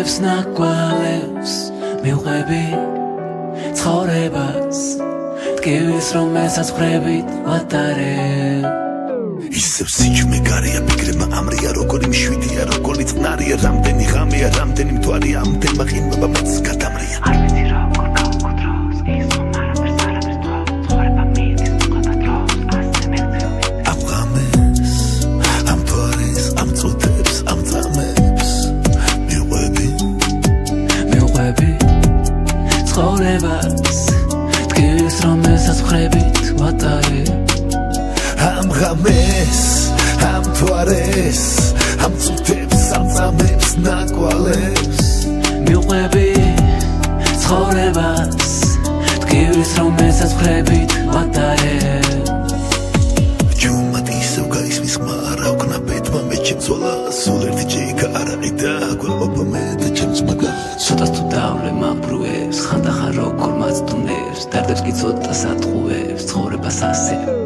წუთებს ნაკვალევს მივყვები ცხოვრებას ტკივილს რომ ესაცხრებით ვატარებ ისევ სიჩუმე გარია ფიქრება ამრია როგორი მშვიდია როგორი წყნარია რამდენი ღამეა რამდენი მთვარეა ამდენმა ყინვება მას გადამრია არ ვიცი რა როგორ გავუკუთროს ის რომ არაფერს თვალ ცხოვრება მიდის მოყვება დროს ასე მეგზეობი ამ ღამეს ამ მთვარეს ამ წუთებს ამ წამებს მივყვები ცხოვრებას ტკივილს რომ ესაცხრებით ვატარებ am ღამეს am მთვარეს am წუთებს am წამებს ნაკვალევს მივყვები ცხოვრებას ტკივილს რომ ესაცხრებით ვატარებ ჯუმად ისევ გაისმის ხმარა უკნა ბედმა მე ჩემცვალა სულ ერთი ჯეიკა არაყიდა გვეყოფა მე და ჩემს მაგას ცოტას თუ დავლე მაბრუებს ხანდახან როგორ მაწდუნებს დარდებს კი ცოტა სატყუებს ცხოვრებას ასე